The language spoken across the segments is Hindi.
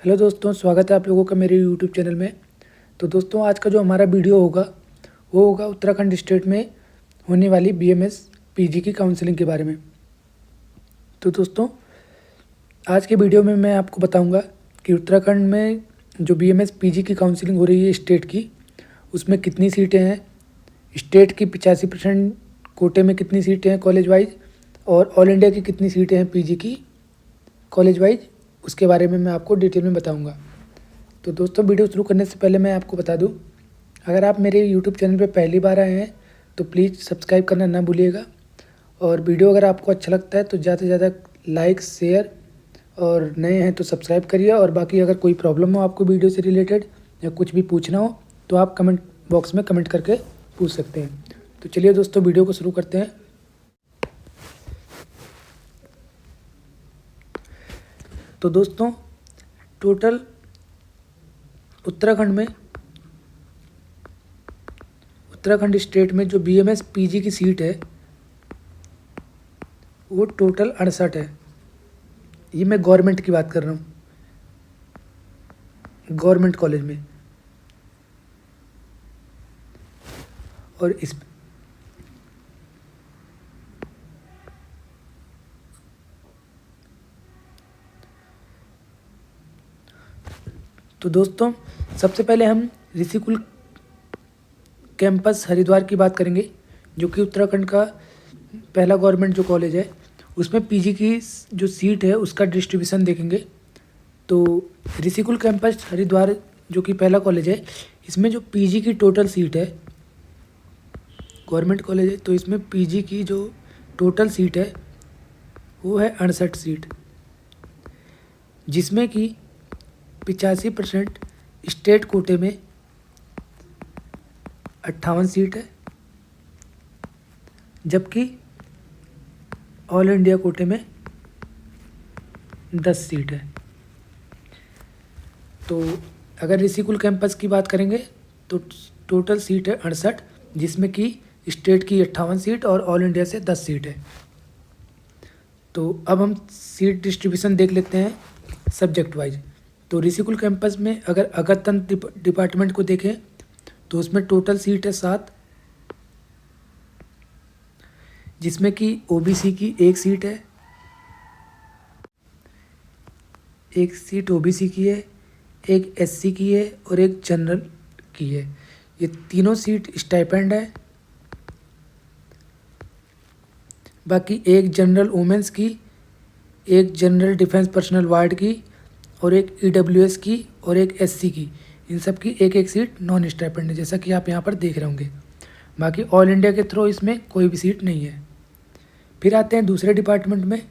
हेलो दोस्तों, स्वागत है आप लोगों का मेरे यूट्यूब चैनल में। तो दोस्तों, आज का जो हमारा वीडियो होगा वो होगा उत्तराखंड स्टेट में होने वाली बीएमएस पीजी की काउंसलिंग के बारे में। तो दोस्तों, आज के वीडियो में मैं आपको बताऊंगा कि उत्तराखंड में जो बीएमएस पीजी की काउंसलिंग हो रही है स्टेट की, उसमें कितनी सीटें हैं, स्टेट की 85% कोटे में कितनी सीटें हैं कॉलेज वाइज, और ऑल इंडिया की कितनी सीटें हैं पीजी की कॉलेज वाइज, उसके बारे में मैं आपको डिटेल में बताऊंगा। तो दोस्तों, वीडियो शुरू करने से पहले मैं आपको बता दूं, अगर आप मेरे यूट्यूब चैनल पर पहली बार आए हैं तो प्लीज़ सब्सक्राइब करना ना भूलिएगा। और वीडियो अगर आपको अच्छा लगता है तो ज़्यादा से ज़्यादा लाइक, शेयर, और नए हैं तो सब्सक्राइब करिए। और बाकी अगर कोई प्रॉब्लम हो आपको वीडियो से रिलेटेड या कुछ भी पूछना हो तो आप कमेंट बॉक्स में कमेंट करके पूछ सकते हैं। तो चलिए दोस्तों, वीडियो को शुरू करते हैं। तो दोस्तों, टोटल उत्तराखंड स्टेट में जो बीएमएस पीजी की सीट है वो टोटल 68 है। ये मैं गवर्नमेंट की बात कर रहा हूँ, गवर्नमेंट कॉलेज में। और इस तो दोस्तों, सबसे पहले हम ऋषिकुल कैंपस हरिद्वार की बात करेंगे, जो कि उत्तराखंड का पहला गवर्नमेंट जो कॉलेज है, उसमें पीजी की जो सीट है उसका डिस्ट्रीब्यूशन देखेंगे। तो ऋषिकुल कैंपस हरिद्वार जो कि पहला कॉलेज है, इसमें जो पीजी की टोटल सीट है, गवर्नमेंट कॉलेज है तो इसमें पीजी की जो टोटल सीट है वो है 68 सीट, जिसमें कि 85% स्टेट कोटे में 58 सीट है, जबकि ऑल इंडिया कोटे में 10 सीट है। तो अगर ऋषिकुल कैंपस की बात करेंगे तो टोटल सीट है 68, जिसमें कि स्टेट की 58 सीट और ऑल इंडिया से 10 सीट है। तो अब हम सीट डिस्ट्रीब्यूशन देख लेते हैं सब्जेक्ट वाइज। तो ऋषिकुल कैंपस में अगर अगरतंत्र डिपार्टमेंट को देखें तो उसमें टोटल सीट है 7, जिसमें कि ओबीसी की 1 सीट है, 1 सीट ओबीसी की है, 1 एससी की है और 1 जनरल की है। ये तीनों सीट स्टाइपेंड है। बाकी 1 जनरल वुमेंस की, 1 जनरल डिफेंस पर्सनल वार्ड की, और 1 ईडब्ल्यूएस की और 1 एससी की। इन सब की 1-1 सीट नॉन स्टाइपेंड है, जैसा कि आप यहाँ पर देख रहे होंगे। बाकी ऑल इंडिया के थ्रू इसमें कोई भी सीट नहीं है। फिर आते हैं दूसरे डिपार्टमेंट में,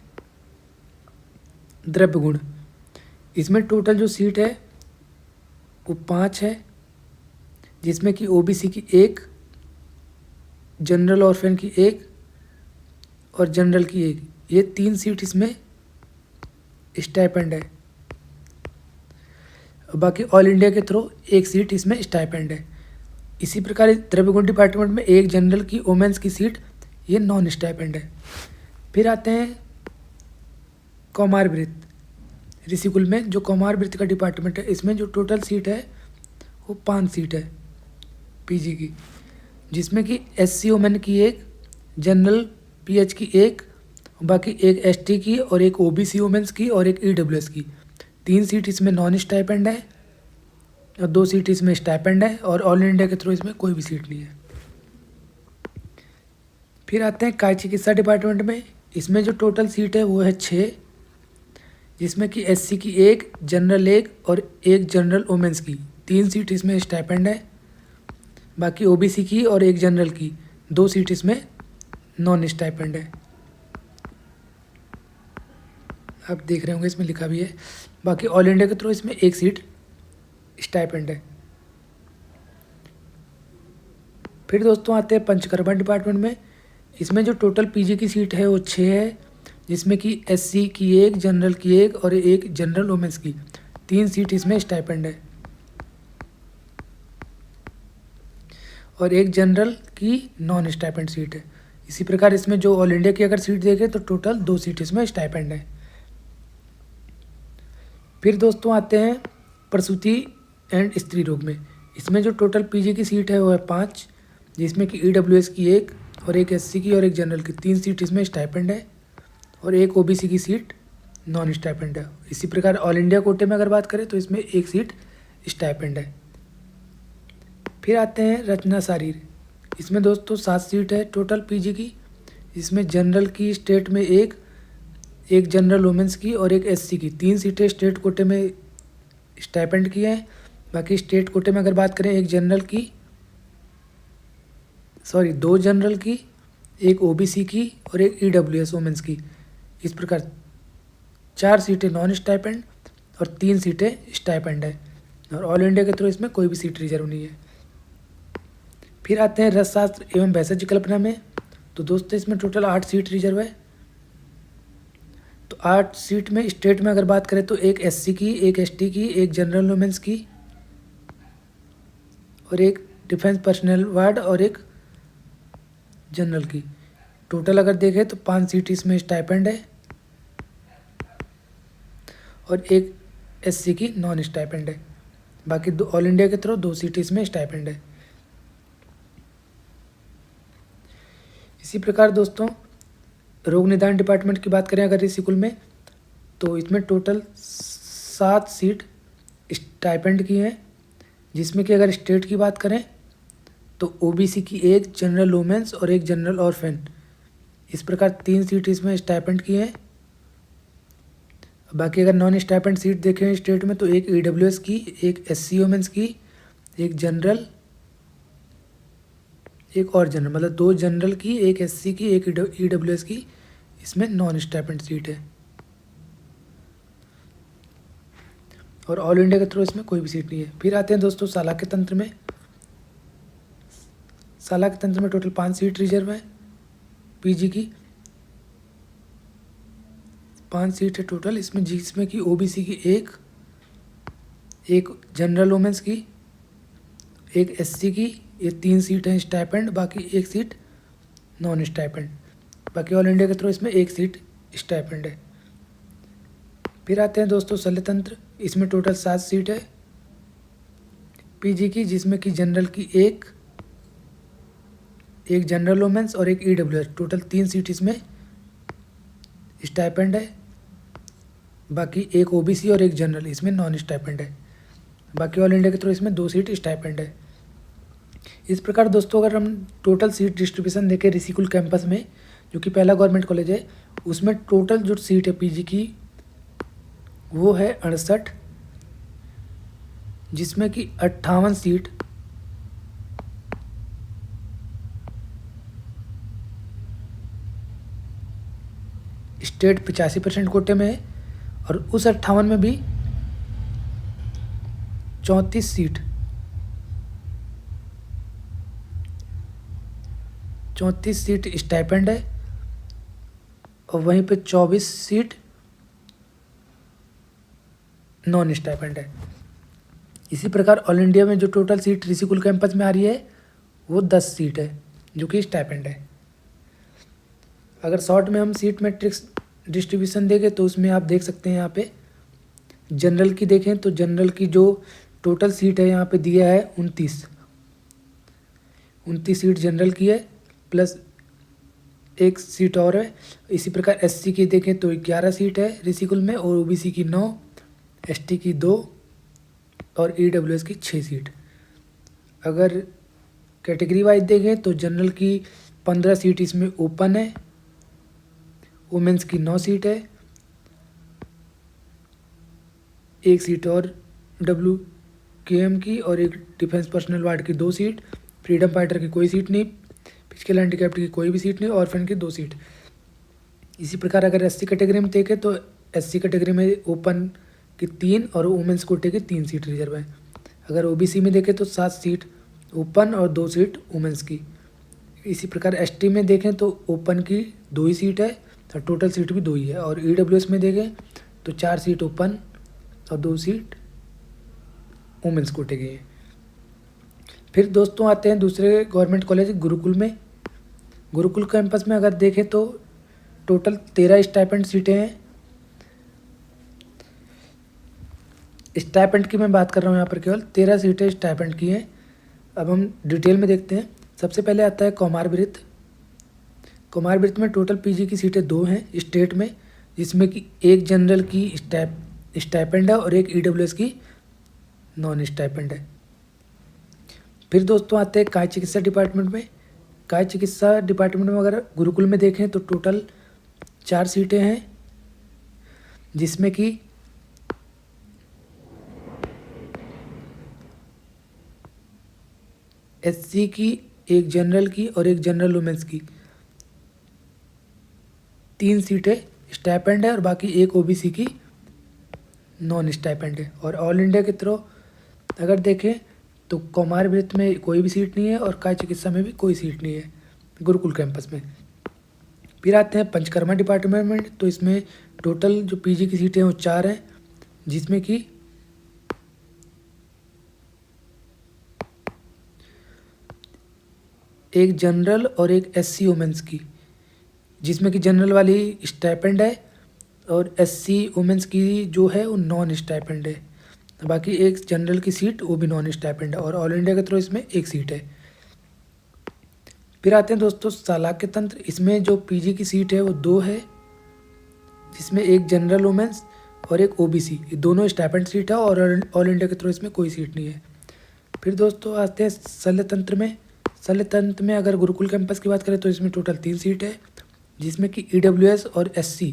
द्रव्य गुण। इसमें टोटल जो सीट है वो 5 है, जिसमें कि ओबीसी की 1, जनरल ऑर्फन की 1 और जनरल की 1। ये 3 सीट इसमें स्टाइपेंड है। बाकी ऑल इंडिया के थ्रू 1 सीट इसमें स्टाइपेंड है। इसी प्रकार द्रव्य गुण डिपार्टमेंट में 1 जनरल की वुमेन्स की सीट, ये नॉन स्टाइपेंड है। फिर आते हैं कौमार वृत्त। ऋषिकुल में जो कौमार वृत्त का डिपार्टमेंट है, इसमें जो टोटल सीट है वो 5 सीट है पीजी की, जिसमें कि एससी वुमेन की 1, जनरल पीएच की 1, बाकी 1 एसटी की और 1 ओबीसी वुमेन्स की और 1 ईडब्ल्यूएस की। 3 सीट इसमें नॉन स्टाइपेंड है और 2 सीट इसमें स्टाइपेंड है, और ऑल इंडिया के थ्रू इसमें कोई भी सीट नहीं है। फिर आते हैं काय चिकित्सा डिपार्टमेंट में। इसमें जो टोटल सीट है वो है 6, जिसमें कि एससी की 1, जनरल 1 और 1 जनरल वुमेन्स की। 3 सीट इसमें स्टाइपेंड है। बाकी ओबीसी की और 1 जनरल की 2 सीट इसमें नॉन स्टाइपेंड है। आप देख रहे होंगे इसमें लिखा भी है। बाकी ऑल इंडिया के थ्रू इसमें 1 सीट स्टाइपेंड है। फिर दोस्तों आते हैं पंचकर्मा डिपार्टमेंट में। इसमें जो टोटल पीजी की सीट है वो 6 है, जिसमें कि एससी की 1, जनरल की 1 और 1 जनरल वुमेन्स की। 3 सीट इसमें स्टाइपेंड है और 1 जनरल की नॉन स्टाइपेंड सीट है। इसी प्रकार इसमें जो ऑल इंडिया की अगर सीट देखें तो टोटल 2 सीट इसमें स्टाइपेंड है। फिर दोस्तों आते हैं प्रसूति एंड स्त्री रोग में। इसमें जो टोटल पीजी की सीट है वो है 5, जिसमें कि ईडब्ल्यूएस की 1 और एक एससी की और एक जनरल की 3 सीट इसमें स्टाइपेंड है, और एक ओबीसी की सीट नॉन स्टाइपेंड है। इसी प्रकार ऑल इंडिया कोटे में अगर बात करें तो इसमें 1 सीट स्टाइपेंड है। फिर आते हैं रचना शारीर। इसमें दोस्तों 7 सीट है टोटल पीजी की। इसमें जनरल की स्टेट में एक जनरल वुमेंस की और एक एससी की 3 सीटें स्टेट कोटे में स्टाइपेंड की हैं। बाकी स्टेट कोटे में अगर बात करें 2 जनरल की, एक ओबीसी की और एक ईडब्ल्यूएस वुमेंस की। इस प्रकार 4 सीटें नॉन स्टाइपेंड और 3 सीटें स्टाइपेंड है, और ऑल इंडिया के थ्रू इसमें कोई भी सीट रिजर्व नहीं है। फिर आते हैं रसशास्त्र एवं भैषज कल्पना में। तो दोस्तों इसमें टोटल 8 सीट रिजर्व है। तो 8 सीट में स्टेट में अगर बात करें तो एक एससी की, एक एसटी की, एक जनरल वुमेंस की और एक डिफेंस पर्सनल वार्ड और एक जनरल की। टोटल अगर देखें तो 5 सीट इसमें स्टाइपेंड है और एक एससी की नॉन स्टाइपेंड है। बाकी ऑल इंडिया के थ्रू 2 सीट इसमें स्टाइपेंड है। इसी प्रकार दोस्तों रोग निदान डिपार्टमेंट की बात करें अगर इस स्कूल में, तो इसमें टोटल 7 सीट स्टाइपेंड की हैं, जिसमें कि अगर स्टेट की बात करें तो ओबीसी की 1, जनरल वुमेंस और एक जनरल ऑर्फन। इस प्रकार 3 सीट इसमें स्टाइपेंड की हैं। बाकी अगर नॉन स्टाइपेंड सीट देखें स्टेट में तो एक ईडब्ल्यूएस की, एक एससी वुमेंस की, एक जनरल, एक और जनरल, मतलब 2 जनरल की, एक एससी की, एक ईडब्ल्यूएस की, इसमें नॉन स्टाइपेंड सीट है। और ऑल इंडिया के थ्रू इसमें कोई भी सीट नहीं है। फिर आते हैं दोस्तों साला के तंत्र में। साला के तंत्र में टोटल 5 सीट रिजर्व है पीजी की। 5 सीट है टोटल इसमें, जिसमें कि ओबीसी की एक जनरल वुमेंस की, एक एससी की, ये 3 सीट हैं स्टाइपेंड, बाकी 1 सीट नॉन स्टाइपेंड। बाकी ऑल इंडिया के थ्रू इसमें 1 सीट स्टाइपेंड है। फिर आते हैं दोस्तों शल्य तंत्र। इसमें टोटल 7 सीट है पीजी की, जिसमें कि जनरल की एक जनरल वुमेंस और एक ईडब्ल्यूएस। टोटल 3 सीट इसमें स्टाइपेंड है। बाकी एक ओबीसी और एक जनरल, इसमें नॉन स्टाइपेंड है। बाकी ऑल इंडिया के थ्रू इसमें 2 सीट स्टाइपेंड है। इस प्रकार दोस्तों अगर हम टोटल सीट डिस्ट्रीब्यूशन देखें ऋषिकुल कैंपस में, जो कि पहला गवर्नमेंट कॉलेज है, उसमें टोटल जो सीट है पीजी की वो है 68, जिसमें कि 58 सीट स्टेट 85% कोटे में है, और उस 58 में भी 34 सीट स्टाइपेंड है, और वहीं पे 24 सीट नॉन स्टाइपेंड है। इसी प्रकार ऑल इंडिया में जो टोटल सीट ऋषिकुल कैंपस में आ रही है वो 10 सीट है, जो कि स्टाइपेंड है। अगर शॉर्ट में हम सीट मैट्रिक्स डिस्ट्रीब्यूशन देखें तो उसमें आप देख सकते हैं, यहाँ पे जनरल की देखें तो जनरल की जो टोटल सीट है यहाँ पे दिया है 29 सीट जनरल की है, प्लस 1 सीट और है। इसी प्रकार एससी की देखें तो 11 सीट है ऋषिकुल में, और ओबीसी की 9, एसटी की 2 और ईडब्ल्यूएस की 6 सीट। अगर कैटेगरी वाइज देखें तो जनरल की 15 सीट इसमें ओपन है, वुमेंस की 9 सीट है, 1 सीट और WQM की, और एक डिफेंस पर्सनल वार्ड की 2 सीट, फ्रीडम फाइटर की कोई सीट नहीं, फिजिकल हैंडीकैप्ड की कोई भी सीट नहीं, ऑर्फन की 2 सीट। इसी प्रकार अगर एससी कैटेगरी में देखें तो एससी कैटेगरी में ओपन की 3 और वुमेंस कोटे की 3 सीट रिजर्व है। अगर ओबीसी में देखें तो 7 सीट ओपन और 2 सीट वुमेंस की। इसी प्रकार एसटी में देखें तो ओपन की 2 ही सीट है, तो टोटल सीट भी 2 ही है। और ईडब्ल्यूएस में देखें तो 4 सीट ओपन और 2 सीट वुमेंस कोटे की है। फिर दोस्तों आते हैं दूसरे गवर्नमेंट कॉलेज गुरुकुल में। गुरुकुल कैंपस में अगर देखें तो टोटल 13 स्टाइपेंड सीटें हैं, स्टाइपेंड की मैं बात कर रहा हूँ यहाँ पर, केवल 13 सीटें स्टाइपेंड की हैं। अब हम डिटेल में देखते हैं। सबसे पहले आता है कौमार वृत्त। कौमार वृत्त में टोटल पीजी की सीटें 2 हैं स्टेट में, जिसमें कि एक जनरल की स्टाइपेंड है और एक ईडब्ल्यूएस की नॉन स्टाइपेंड है। फिर दोस्तों आते हैं काय चिकित्सा डिपार्टमेंट में। काय चिकित्सा डिपार्टमेंट में अगर गुरुकुल में देखें तो टोटल 4 सीटें हैं, जिसमें कि एससी की, एक जनरल की और एक जनरल वुमेंस की 3 सीटें स्टाइपेंड है और बाकी एक ओबीसी की नॉन स्टाइपेंड है। और ऑल इंडिया के थ्रू अगर देखें तो कौमार वृत्त में कोई भी सीट नहीं है और काय चिकित्सा में भी कोई सीट नहीं है गुरुकुल कैंपस में। फिर आते हैं पंचकर्मा डिपार्टमेंट में। तो इसमें टोटल जो पीजी की सीटें हैं वो 4 हैं, जिसमें कि एक जनरल और एक एससी वुमेंस की, जिसमें कि जनरल वाली स्टाइपेंड है और एससी वुमेंस की जो है वो नॉन स्टाइपेंड है। बाकी एक जनरल की सीट वो भी नॉन स्टाइपेंड है और ऑल इंडिया के थ्रू इसमें एक सीट है। फिर आते हैं दोस्तों चालाक्य तंत्र। इसमें जो पीजी की सीट है वो 2 है, जिसमें एक जनरल वुमेंस और एक ओबीसी, ये दोनों स्टाइपेंड सीट है और ऑल इंडिया के थ्रू इसमें कोई सीट नहीं है। फिर दोस्तों आते हैं शल्य तंत्र में। शल्य तंत्र में अगर गुरुकुल कैंपस की बात करें तो इसमें टोटल 3 सीट है, जिसमें कि ईडब्ल्यूएस और एससी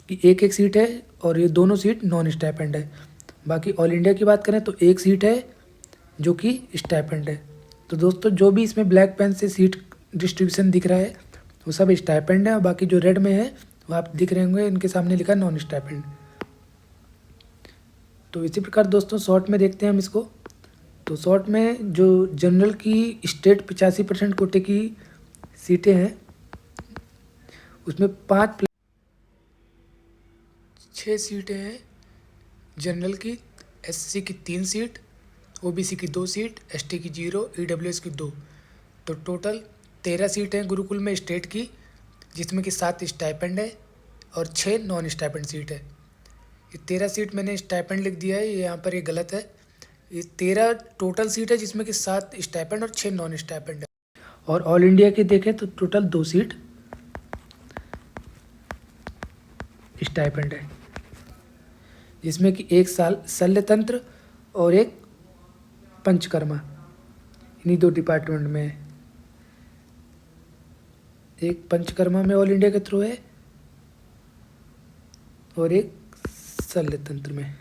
की एक एक सीट है और ये दोनों सीट नॉन स्टाइपेंड है। बाकी ऑल इंडिया की बात करें तो एक सीट है जो कि स्टाइपेंड है। तो दोस्तों जो भी इसमें ब्लैक पेन से सीट डिस्ट्रीब्यूशन दिख रहा है वो सब स्टाइपेंड है और बाकी जो रेड में है वो आप दिख रहे होंगे, इनके सामने लिखा नॉन स्टाइपेंड। तो इसी प्रकार दोस्तों शॉर्ट में देखते हैं हम इसको। तो शॉर्ट में जो जनरल की स्टेट 85% कोटे की सीटें हैं उसमें 6 सीटें हैं जनरल की, एससी की 3 सीट, ओबीसी की 2 सीट, एसटी की 0, ईडब्ल्यूएस की 2। तो टोटल 13 सीटें हैं गुरुकुल में स्टेट की, जिसमें कि 7 स्टाइपेंड है और 6 नॉन स्टाइपेंड सीट है। ये 13 सीट मैंने स्टाइपेंड लिख दिया है, ये यहाँ पर ये गलत है। ये 13 टोटल सीट है, जिसमें कि 7 स्टाइपेंड और 6 नॉन स्टाइपेंड है। और ऑल इंडिया के देखें तो टोटल 2 सीट स्टाइपेंड है, जिसमें कि एक साल शल्य तंत्र और एक पंचकर्मा, इन्हीं 2 डिपार्टमेंट में है। एक पंचकर्मा में ऑल इंडिया के थ्रू है और एक शल्य तंत्र में।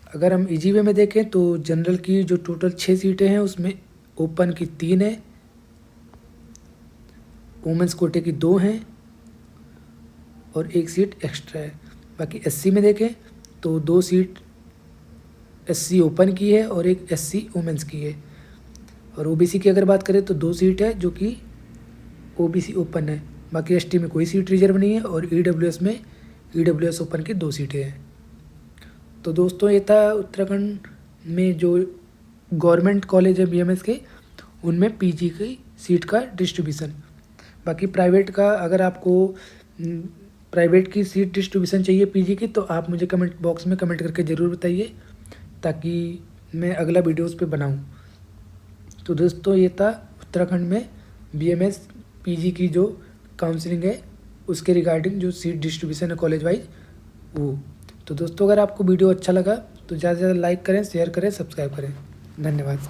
अगर हम इजी वे में देखें तो जनरल की जो टोटल 6 सीटें हैं उसमें ओपन की 3 है, वुमेंस कोटे की 2 हैं और एक सीट एक्स्ट्रा है। बाकी एससी में देखें तो 2 सीट एससी ओपन की है और एक एससी वुमेंस की है। और ओबीसी की अगर बात करें तो 2 सीट है जो कि ओबीसी ओपन है। बाकी एसटी में कोई सीट रिजर्व नहीं है और ईडब्ल्यूएस में ईडब्ल्यूएस ओपन की 2 सीटें हैं। तो दोस्तों ये था उत्तराखंड में जो गवर्नमेंट कॉलेज है बीएमएस के, उनमें पीजी की सीट का डिस्ट्रीब्यूशन। बाकी प्राइवेट का अगर आपको प्राइवेट की सीट डिस्ट्रीब्यूशन चाहिए पीजी की तो आप मुझे कमेंट बॉक्स में कमेंट करके ज़रूर बताइए, ताकि मैं अगला वीडियोस पे बनाऊं। तो दोस्तों ये था उत्तराखंड में बीएमएस पीजी की जो काउंसलिंग है उसके रिगार्डिंग जो सीट डिस्ट्रीब्यूशन है कॉलेज वाइज वो। तो दोस्तों अगर आपको वीडियो अच्छा लगा तो ज़्यादा से ज़्यादा लाइक करें, शेयर करें, सब्सक्राइब करें। धन्यवाद।